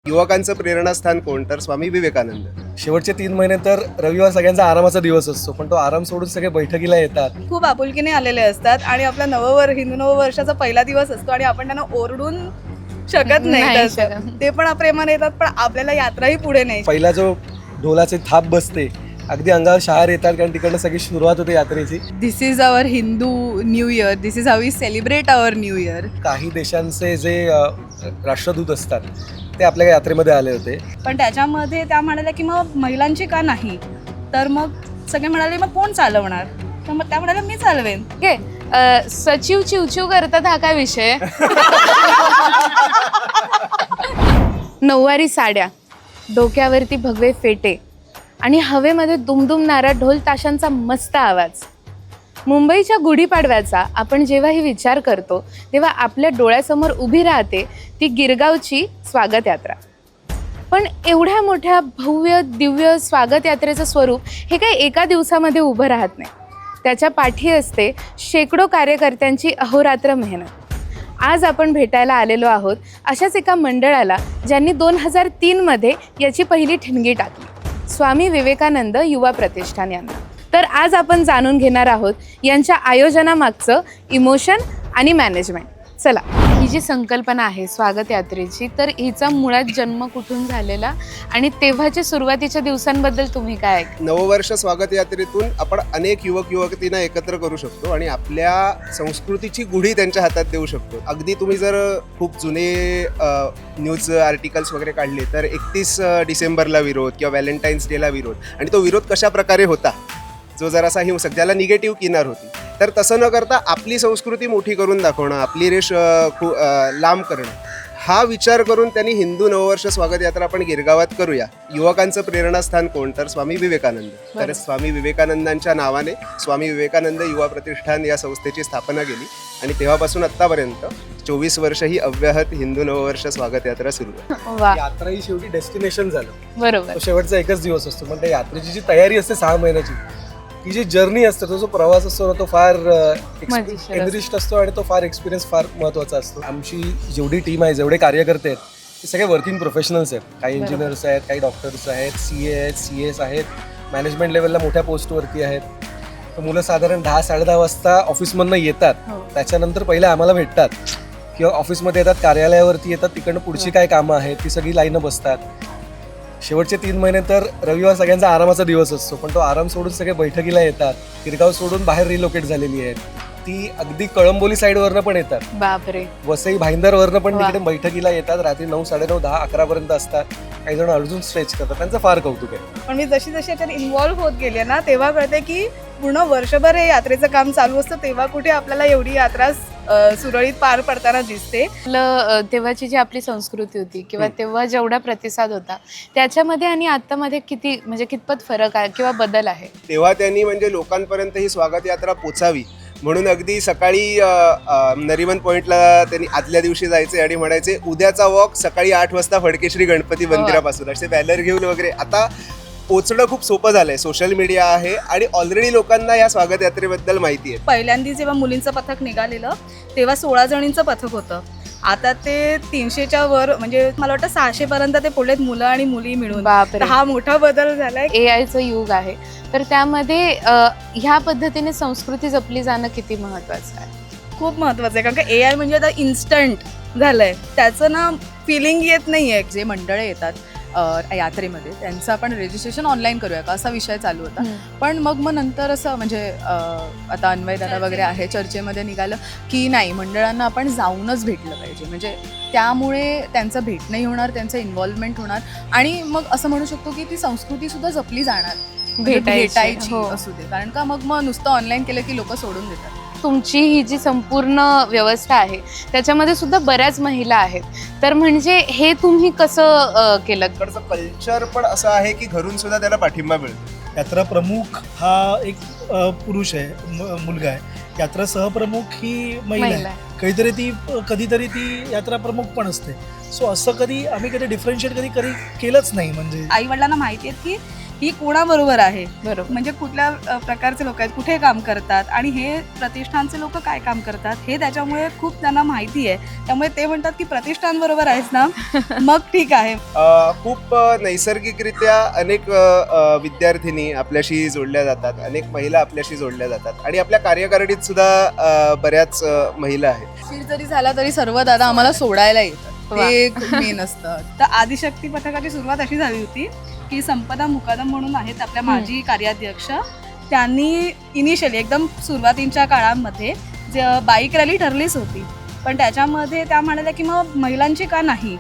युवकांचं प्रेरणास्थान कोण? तर स्वामी विवेकानंद. शेवटचे 3 महिने तर रविवार सगळ्यांचा आरामाचा दिवस असतो, पण तो आराम सोडून सगळे बैठकीला येतात. खूप आपुलकीने आलेले असतात आणि आपला हिंदू नववर्षाचा पहिला दिवस असतो आणि आपण त्यांना ओरडून शकत नाही नाही शकत. तसं. ते पण प्रेमाने येतात, पण आपल्याला यात्राही पुढे नाही. पहिला जो ढोलाचे थाप बसते, अगदी अंगावर शहार येतात, कारण तिकडनं सगळी सुरुवात होते यात्रेची. This is our Hindu new year, this is how we celebrate our new year. काही देशांचे जे राष्ट्रदूत असतात ते आपल्या यात्रेमध्ये आले होते. पण त्याच्यामध्ये त्या म्हणाल्या की मग महिलांची का नाही, तर मग सगळे म्हणाले मग कोण चालवणार, तर मग त्या म्हणाल्या मी चालवेन. ओके, सचिव चिवचिव करतात हा काय विषय? नऊवारी साड्या, डोक्यावरती भगवे फेटे आणि हवेमध्ये दुमदुमणारा ढोल ताशांचा मस्त आवाज. मुंबईच्या गुढीपाडव्याचा आपण जेव्हाही विचार करतो तेव्हा आपल्या डोळ्यासमोर उभी राहते ती गिरगावची स्वागत यात्रा. पण एवढ्या मोठ्या भव्य दिव्य स्वागत यात्रेचं स्वरूप हे काही एका दिवसामध्ये उभं राहत नाही. त्याच्या पाठी असते शेकडो कार्यकर्त्यांची अहोरात्र मेहनत. आज आपण भेटायला आलेलो आहोत अशाच एका मंडळाला ज्यांनी 2003 याची पहिली ठिणगी टाकली, स्वामी विवेकानंद युवा प्रतिष्ठान यांना. तर आज आपण जाणून घेणार आहोत यांच्या आयोजनामागचं इमोशन आणि मॅनेजमेंट. चला, ही जी संकल्पना आहे स्वागत यात्रेची, तर हिचा मुळात जन्म कुठून झालेला आणि तेव्हाच्या सुरुवातीच्या दिवसांबद्दल तुम्ही काय? नववर्ष स्वागत यात्रेतून आपण अनेक युवक युवतींना एकत्र करू शकतो आणि आपल्या संस्कृतीची गुढी त्यांच्या हातात देऊ शकतो. अगदी तुम्ही जर खूप जुने न्यूज आर्टिकल्स वगैरे काढले तर 31 डिसेंबरला विरोध किंवा व्हॅलेंटाईन्स डेला विरोध, आणि तो विरोध कशा प्रकारे होता, जो जरासा हिंसक, ज्याला निगेटिव्ह किनार होती. तर तसं न करता आपली संस्कृती मोठी करून दाखवणं, आपली रेष लांब करणं, हा विचार करून त्यांनी हिंदू नववर्ष स्वागत यात्रा आपण गिरगावात करूया. युवकांचं प्रेरणास्थान कोण? तर स्वामी विवेकानंद. तर स्वामी विवेकानंदांच्या नावाने स्वामी विवेकानंद युवा प्रतिष्ठान या संस्थेची स्थापना केली आणि तेव्हापासून आत्तापर्यंत 24 वर्ष ही अव्याहत हिंदू नववर्ष स्वागत यात्रा सुरू आहे. वा, यात्रा ही शेवटी डेस्टिनेशन झालं, बरोबर. तो शेवटचा एकच दिवस असतो. पण त्या यात्रेची जी तयारी असते 6 महिन्याची, ती जी जर्नी असते, तो जो प्रवास असतो ना, तो फार मजेशीर एनरिच्ड असतो आणि तो फार एक्सपिरियन्स फार महत्त्वाचा असतो. आमची जेवढी टीम आहे, जेवढे कार्यकर्ते आहेत, ते सगळे वर्किंग प्रोफेशनल्स आहेत. काही इंजिनियर्स आहेत, काही डॉक्टर्स आहेत, CA आहेत, CS आहेत, मॅनेजमेंट लेवलला मोठ्या पोस्टवरती आहेत. तर मुलं साधारण 10-10:30 वाजता ऑफिसमधनं येतात. हो. त्याच्यानंतर पहिले आम्हाला भेटतात किंवा ऑफिसमध्ये येतात, कार्यालयावरती येतात, तिकडनं पुढची काय कामं आहेत ती सगळी लाईनं बसतात. शेवटचे 3 महिने तर रविवार सगळ्यांचा आरामाचा दिवस असतो, पण तो आराम सोडून सगळे बैठकीला येतात. गिरगाव सोडून बाहेर रिलोकेट झालेली आहेत, ती अगदी कळंबोली साईडवरनं पण येतात, बापरे. वसई भाईंदरवरनं पण वा. तिकडे बैठकीला येतात. रात्री 9, 9:30, 10, 11 असतात. काही जण अजून स्ट्रेच करतात, त्यांचं फार कौतुक आहे. पण मी जशी जशी याच्यात इन्व्हॉल्व्ह होत गेले ना, तेव्हा कळते की पूर्ण वर्षभर हे यात्रेचं काम चालू असतं, तेव्हा कुठे आपल्याला एवढी यात्रा सुरळीत पार पडताना दिसते. तेव्हाची जी आपली संस्कृती होती किंवा तेव्हा जेवढा प्रतिसाद होता त्याच्यामध्ये आणि आत्तामध्ये किती, म्हणजे कितपत फरक आहे किंवा बदल आहे? तेव्हा त्यांनी म्हणजे लोकांपर्यंत ही स्वागत यात्रा पोचावी म्हणून अगदी सकाळी नरिमन पॉईंटला त्यांनी आदल्या दिवशी जायचे आणि म्हणायचे उद्याचा वॉक सकाळी 8 वाजता फडकेश्री गणपती मंदिरापासून, असे बॅनर घेऊन वगैरे. आता पोचणं खूप सोपं झालंय, सोशल मीडिया आहे आणि ऑलरेडी लोकांना या स्वागत यात्रेबद्दल माहिती आहे. पहिल्यांदा जेव्हा मुलींचं पथक निघालेलं तेव्हा 16 जणींचं पथक होतं. आता ते 300च्या वर, म्हणजे मला वाटतं 600 पर्यंत ते पुढलेत मुलं आणि मुली मिळून. बापरे. तर हा मोठा बदल झालाय. AI चं युग आहे, तर त्यामध्ये ह्या पद्धतीने संस्कृती जपली जाणं किती महत्वाचं आहे? खूप महत्वाचं आहे, कारण का AI म्हणजे आता इन्स्टंट झालंय, त्याचं ना फिलिंग येत नाहीये. जे मंडळ येतात यात्रेमध्ये त्यांचं आपण रजिस्ट्रेशन ऑनलाईन करूया का असा विषय चालू होता. पण मग नंतर असं म्हणजे आता अन्वय दादा वगैरे आहे, चर्चेमध्ये निघालं की नाही, मंडळांना आपण जाऊनच भेटलं पाहिजे, म्हणजे त्यामुळे त्यांचं भेटणंही होणार, त्यांचं इन्व्हॉल्वमेंट होणार आणि मग असं म्हणू शकतो की ती संस्कृती सुद्धा जपली जाणार, म्हणजे भेटायची हो. असू दे. कारण का मग नुसतं ऑनलाईन केलं की लोक सोडून देतात. तुमची ही जी संपूर्ण व्यवस्था आहे त्याच्यामध्ये सुद्धा बऱ्याच महिला आहेत, तर म्हणजे हे तुम्ही कसं केलं? इकडचं कल्चर पण असं आहे की घरून सुद्धा त्याला पाठिंबा मिळतो. यात्रा प्रमुख हा एक पुरुष आहे, मुलगा आहे. यात्रा सहप्रमुख ही महिला आहे. कधीतरी ती यात्रा प्रमुख पण असते. सो असं कधी आम्ही कधी डिफरन्शिएट कधी केलंच नाही. म्हणजे आई वडिलांना माहिती आहे की ही कोणाबरोबर आहे, बरोबर. म्हणजे कुठल्या प्रकारचे लोक आहेत, कुठे काम करतात आणि हे प्रतिष्ठानचे लोक काय काम करतात हे त्याच्यामुळे खूप त्यांना माहिती आहे. त्यामुळे ते म्हणतात की प्रतिष्ठान बरोबर आहेस ना, मग ठीक आहे. खूप नैसर्गिकरित्या अनेक विद्यार्थिनी आपल्याशी जोडल्या जातात, अनेक महिला आपल्याशी जोडल्या जातात आणि आपल्या कार्यकारिणीत सुद्धा बऱ्याच महिला आहेत. उशीर जरी झाला तरी सर्व दादा आम्हाला सोडायला येतात, ते खूप मेन असतं. तर आदिशक्ती पथकाची सुरुवात अशी झाली होती की संपदा मुकादम म्हणून आहेत आपल्या माजी कार्याध्यक्ष, त्यांनी इनिशियली एकदम सुरुवातीच्या काळामध्ये जे बाईक रॅली ठरलीच होती, पण त्याच्यामध्ये त्या म्हणाल्या की मग महिलांची का नाही.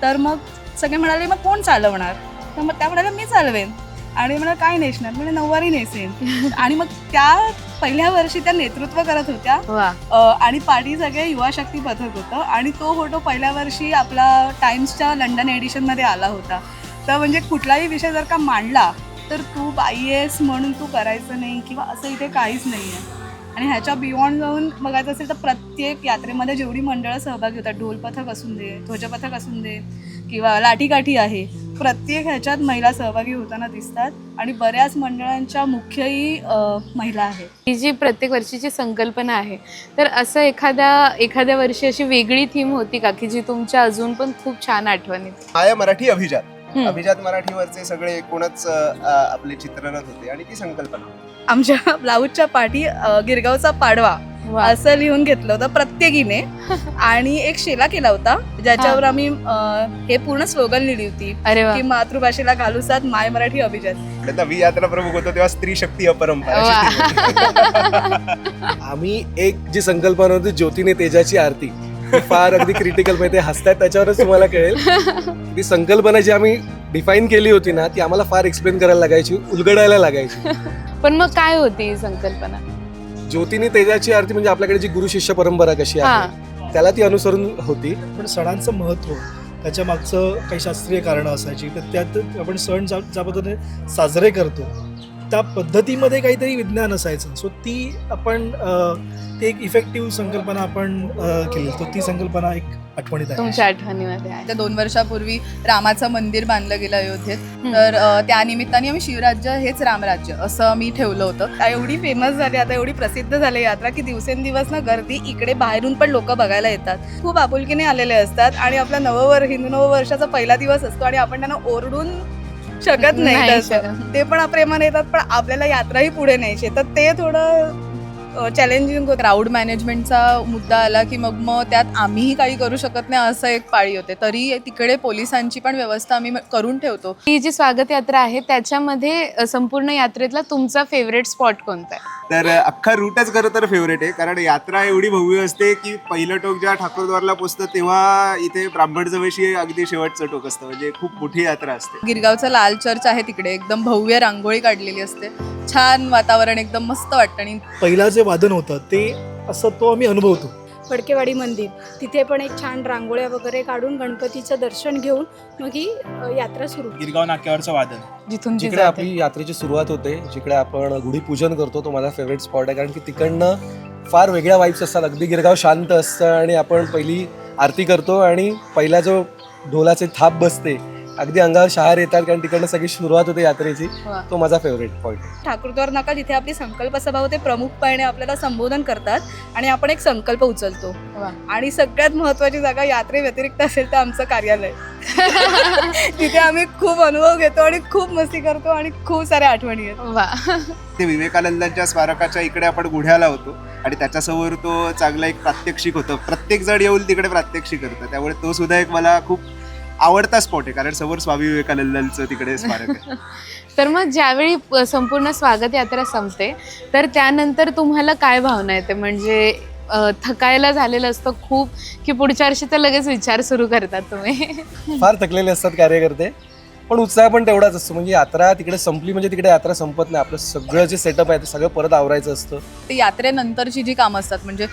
तर मग सगळे म्हणाले मग कोण चालवणार, तर मग त्या म्हणाल्या मी चालवेन. आणि मला काय नेसणार, म्हणजे नऊवारी नेसेन. आणि मग त्या पहिल्या वर्षी त्या नेतृत्व करत होत्या. वा. आणि पाठी सगळे युवा शक्ती पथक होतं आणि तो फोटो पहिल्या वर्षी आपला टाइम्सच्या लंडन एडिशनमध्ये आला होता. तर म्हणजे कुठलाही विषय जर का मांडला तर तू बाई आहेस म्हणून तू करायचं नाही किंवा असं इथे काहीच नाही आहे. आणि ह्याच्या बियॉन्ड जाऊन बघायचं असेल तर प्रत्येक यात्रेमध्ये जेवढी मंडळं सहभागी होतात, ढोल पथक असून दे, ध्वजपथक असून दे किंवा लाठीकाठी आहे, प्रत्येक ह्याच्यात महिला सहभागी होताना दिसतात आणि बऱ्याच मंडळांच्या मुख्यही महिला आहेत. ही जी प्रत्येक वर्षीची संकल्पना आहे, तर असं एखाद्या वर्षी अशी वेगळी थीम होती का की जी तुमच्या अजून पण खूप छान आठवणीत? माया मराठी अभिजात मराठीवरचे सगळे एकूणच आपले चित्ररथ होते आणि ती संकल्पना आमच्या ब्लाऊजच्या पाठी गिरगावचा पाडवा असं लिहून घेतलं होतं प्रत्येकीने आणि एक शेला केला होता ज्याच्यावर आम्ही हे पूर्ण स्लोगन लिहिली होती अरे वा. की मातृभाषेला घालूसात माय मराठी अभिजात. मी यात्रा प्रमुख होतो तेव्हा स्त्री शक्ती अपरंपार वा. आम्ही एक जी संकल्पना होती ज्योतीने तेजाची आरती, ती फार अगदी क्रिटिकल माहिती हसतायत त्याच्यावरच तुम्हाला कळेल. ती संकल्पना जी आम्ही डिफाईन केली होती ना, ती आम्हाला फार एक्सप्लेन करायला लागायची, उलगडायला लागायची. पण मग काय होती ही संकल्पना? ज्योतीने तेजाची आरती म्हणजे आपल्याकडे जी गुरु शिष्य परंपरा कशी आहे त्याला ती अनुसरून होती. पण सणांचं महत्त्व, त्याच्या मागचं काही शास्त्रीय कारणं असायची, तर त्यात आपण सण ज्या पद्धतीने साजरे करतो त्या पद्धतीमध्ये काहीतरी विज्ञान असायचं. सो ती आपण ती एक इफेक्टिव्ह संकल्पना आपण केली. तर ती संकल्पना एक आठवणीत आहे. तुमच्या आठवणीमध्ये आहे? त्या 2 वर्षापूर्वी रामाचं मंदिर बांधलं गेलं अयोध्येत, तर त्या निमित्ताने आम्ही शिवराज्य हेच रामराज्य असं मी ठेवलं होतं. एवढी फेमस झाली, आता एवढी प्रसिद्ध झाली यात्रा की दिवसेंदिवस ना गर्दी इकडे बाहेरून पण लोक बघायला येतात, खूप आपुलकीने आलेले असतात. आणि आपला हिंदू नववर्षाचा पहिला दिवस असतो आणि आपण त्यांना ओरडून शकत नाही तसं. ते पण प्रेमाने येतात, पण आपल्याला यात्राही पुढे न्यायची, तर ते थोडं चॅलेंजिंग होतं. क्राऊड मॅनेजमेंटचा मुद्दा आला की मग त्यात आम्हीही काही करू शकत नाही असं एक पाळी होते. तरी तिकडे पोलिसांची पण व्यवस्था आम्ही करून ठेवतो. ही जी स्वागत यात्रा आहे त्याच्यामध्ये संपूर्ण यात्रेतला तुमचा फेवरेट स्पॉट कोणता आहे? तर अख्खा रूटच खरं तर फेवरेट आहे, कारण यात्रा एवढी भव्य असते की पहिलं टोक जेव्हा ठाकूरद्वारला पोचतं तेव्हा इथे ब्राह्मण जवळशी अगदी शेवटचं टोक असतं, म्हणजे खूप मोठी यात्रा असते. गिरगावचं लाल चर्च आहे, तिकडे एकदम भव्य रांगोळी काढलेली असते, छान वातावरण, एकदम मस्त वाटतं. आणि पहिला जे वादन होतं ते असं तो आम्ही अनुभवतो. फडकेवाडी मंदिर, तिथे पण एक छान रांगोळ्या वगैरे काढून गणपतीचं दर्शन घेऊन मग ही यात्रा सुरू. गिरगाव नाक्यावरचं वादन, जिथून जिकडे आपली यात्रेची सुरुवात होते, जिकडे आपण गुढीपूजन करतो, तो माझा फेवरेट स्पॉट आहे. कारण की तिकडनं फार वेगळ्या वाईब्स असतात. अगदी गिरगाव शांत असतं आणि आपण पहिली आरती करतो आणि पहिला जो ढोलाचे थाप बसते अगदी अंगावर शहार येतात, कारण तिकडनं सगळी सुरुवात होते यात्रेची. तो माझा फेवरेट पॉईंट. ठाकूरद्वार नाका जिथे आपली संकल्प सभा होते, प्रमुखपणे आपल्याला संबोधन करतात आणि आपण एक संकल्प उचलतो. आणि सगळ्यात महत्वाची जागा यात्रे व्यतिरिक्त असेल तर आमचं कार्यालय. तिथे आम्ही खूप अनुभव घेतो आणि खूप मस्ती करतो आणि खूप साऱ्या आठवणी आहेत. वा. ते विवेकानंदांच्या स्मारकाच्या इकडे आपण गुढ्याला होतो आणि त्याच्यासमोर तो चांगला एक प्रात्यक्षिक होतं. प्रत्येक जण येऊन तिकडे प्रात्यक्षिक करतं, त्यामुळे तो सुद्धा एक मला खूप आवडता स्पॉट आहे, कारण समोर स्वामी विवेकानंदांचं तिकडे स्मारक आहे. तर मग ज्यावेळी संपूर्ण स्वागत यात्रा संपते तर त्यानंतर तुम्हाला काय भावना येते? म्हणजे थकायला झालेलं असतं खूप की पुढच्या वर्षी तर लगेच विचार सुरू करतात तुम्ही? फार थकलेले असतात कार्यकर्ते, पण उत्साह पण तेवढाच असतो. म्हणजे यात्रा तिकडे संपली म्हणजे तिकडे यात्रा संपत नाही. आपलं सगळं जे सेटअप आहे ते सगळं परत आवरायचं असतं. ते यात्रेनंतरची जी कामं असतात, म्हणजे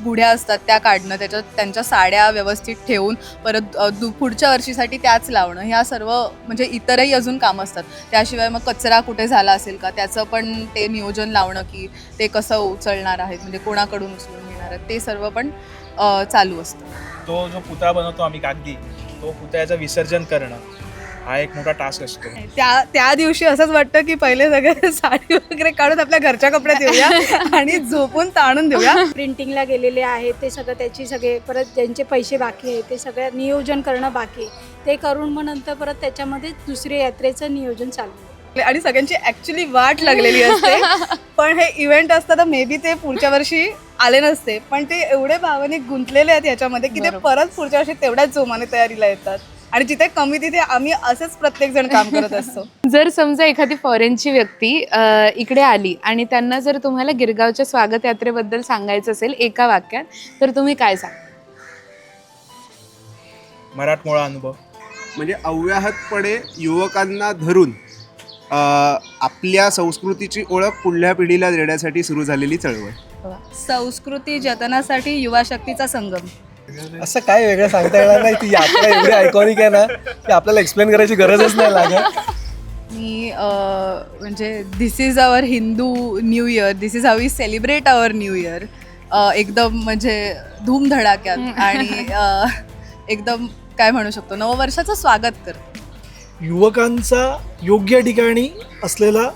गुढ्या असतात त्या काढणं, त्यांच्या साड्या व्यवस्थित ठेवून परत पुढच्या वर्षीसाठी त्याच लावणं, ह्या सर्व म्हणजे इतरही अजून कामं असतात. त्याशिवाय मग कचरा कुठे झाला असेल का त्याचं पण ते नियोजन लावणं की ते कसं उचलणार आहेत, म्हणजे कोणाकडून उचलून घेणार आहेत, ते सर्व पण चालू असतं. तो जो पुतळा बनवतो आम्ही कागदी, तो पुतळ्याचं विसर्जन करणं हा एक मोठा टास्क असतो. त्या दिवशी असंच वाटतं की पहिले सगळे साडी वगैरे काढून आपल्या घरच्या कपड्यात येऊया आणि झोपून ताणून देऊया. प्रिंटिंगला गेलेले आहेत ते सगळं त्याची सगळे परत ज्यांचे पैसे बाकी आहे ते सगळं नियोजन करणं बाकी आहे. ते करून मग नंतर परत त्याच्यामध्ये दुसऱ्या यात्रेचं नियोजन चालू आहे. आणि सगळ्यांची ऍक्च्युली वाट लागलेली असते. पण हे इव्हेंट असतं तर मे बी ते पुढच्या वर्षी आले नसते, पण ते एवढे भावनिक गुंतलेले आहेत याच्यामध्ये की ते परत पुढच्या वर्षी तेवढ्याच जोमाने तयारीला येतात. आणि जिथे कमी तिथे आम्ही असेच प्रत्येक जण काम करत असतो. जर समजा एखादी फॉरेनची व्यक्ती इकडे आली आणि त्यांना जर तुम्हाला गिरगावच्या स्वागत यात्रेबद्दल सांगायचं असेल एका वाक्यात, तर तुम्ही काय सांगा? मराठमोळा अनुभव. म्हणजे अव्याहतपणे युवकांना धरून आपल्या संस्कृतीची ओळख पुढल्या पिढीला देण्यासाठी सुरू झालेली चळवळ. संस्कृती जतनासाठी युवा शक्तीचा संगम. असं काय वेगळं सांगता येणार नाही. ती यात्रा एवढी आयकॉनिक आहे ना की आपल्याला एक्सप्लेन करायची गरजच नाही लागत. मी म्हणजे this is our Hindu new year, this is how we celebrate our new year. एकदम म्हणजे धूमधडाक्यात आणि एकदम काय म्हणू शकतो नववर्षाचं स्वागत कर. युवकांचा योग्य ठिकाणी असलेला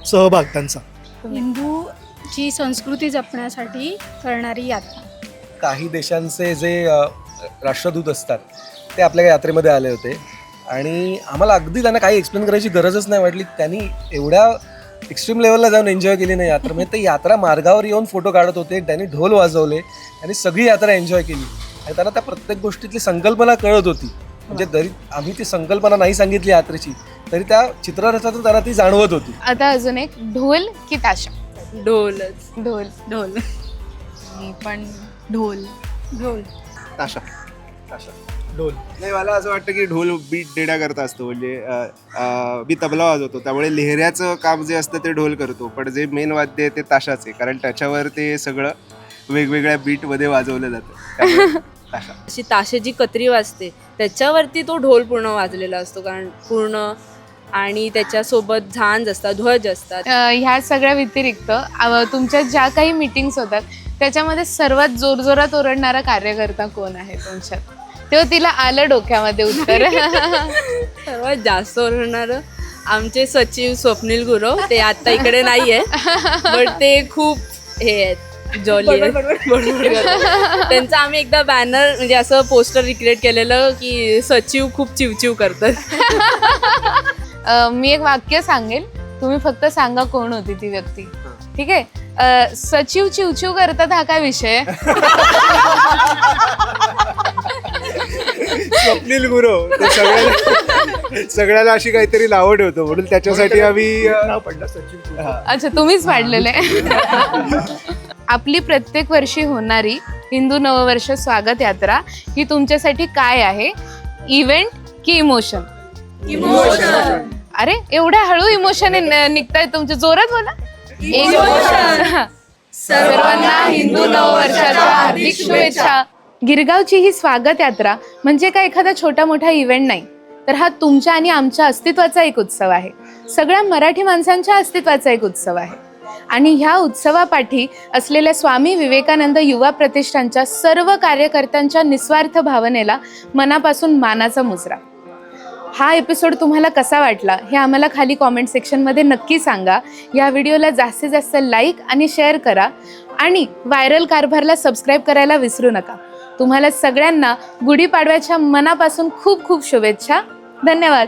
सहभाग त्यांचा. हिंदूची संस्कृती जपण्यासाठी करणारी यात्रा. काही देशांचे जे राष्ट्रदूत असतात ते आपल्या यात्रेमध्ये आले होते आणि आम्हाला अगदी त्यांना काही एक्सप्लेन करायची गरजच नाही वाटली. त्यांनी एवढ्या एक्स्ट्रीम लेवलला जाऊन एन्जॉय केली नाही यात्रा. म्हणजे ते यात्रा मार्गावर येऊन फोटो काढत होते, त्यांनी ढोल वाजवले आणि सगळी यात्रा एन्जॉय केली आणि त्यांना त्या प्रत्येक गोष्टीतली संकल्पना कळत होती. म्हणजे जरी आम्ही ती संकल्पना नाही सांगितली यात्रेची तरी त्या चित्ररथातून त्यांना ती जाणवत होती. आता अजून एक, ढोल की ताशा? ढोलच. ढोल. ढोल. मी पण ढोल. ढोल. ताशा. ढोल. नाही, मला असं वाटतं की ढोल बीट देण्याकरता असतो. म्हणजे मी तबला वाजवतो त्यामुळे लेहऱ्याचं काम जे असतं ते ढोल करतो, पण जे मेन वाद्य आहे ते ताशाच आहे, कारण त्याच्यावर ते सगळं वेगवेगळ्या बीटमध्ये वाजवलं जातं. ताशा. अशी ताशेची कत्री वाजते त्याच्यावरती तो ढोल पूर्ण वाजलेला असतो, कारण पूर्ण आणि त्याच्यासोबत झांज असतात, ध्वज असतात. ह्या सगळ्या व्यतिरिक्त तुमच्या ज्या काही मीटिंग्स होतात त्याच्यामध्ये सर्वात जोरजोरात ओरडणारा कार्यकर्ता कोण आहे तुमच्यात? तेव्हा तिला आलं डोक्यामध्ये उत्तर. सर्वात जास्त ओरडणारं आमचे सचिव स्वप्नील गुरव. ते आता इकडे नाही आहे, बट ते खूप हे आहेत, जॉली आहेत, बडबड करतात. त्यांचा आम्ही एकदा बॅनर म्हणजे असं पोस्टर रिक्रिएट केलेलं की सचिव खूप चिवचिव करतात. मी एक वाक्य सांगेल, तुम्ही फक्त सांगा कोण होती ती व्यक्ती. ठीक आहे? सचिव चिवचिव करतात हा काय विषय? स्वप्नील गुरव ते सगळ्याला अशी काहीतरी नावं ठेवतो, म्हणून त्याच्यासाठी आम्ही अच्छा, तुम्हीच पाडलेलं आहे. आपली प्रत्येक वर्षी होणारी हिंदू नववर्ष स्वागत यात्रा ही तुमच्यासाठी काय आहे? इव्हेंट की इमोशन? इमोशन. अरे एवढ्या हळू इमोशन निघताय तुमच्या, जोरात बोला. सर्वांना हिंदू नववर्षाच्या हार्दिक शुभेच्छा. गिरगावची ही स्वागत यात्रा म्हणजे काय एखादा छोटा मोठा इव्हेंट नाही, तर हा तुमच्या आणि आमच्या अस्तित्वाचा एक उत्सव आहे. सगळ्या मराठी माणसांच्या अस्तित्वाचा एक उत्सव आहे. आणि ह्या उत्सवापाठी असलेल्या स्वामी विवेकानंद युवा प्रतिष्ठानच्या सर्व कार्यकर्त्यांच्या निस्वार्थ भावनेला मनापासून मानाचा मुजरा. हा एपिसोड तुम्हाला कसा वाटला हे आम्हाला खाली कॉमेंट सेक्शनमध्ये नक्की सांगा. या व्हिडिओला जास्तीत जास्त लाईक आणि शेअर करा आणि व्हायरल कारभारला सबस्क्राईब करायला विसरू नका. तुम्हाला सगळ्यांना गुढीपाडव्याच्या मनापासून खूप खूप शुभेच्छा. धन्यवाद.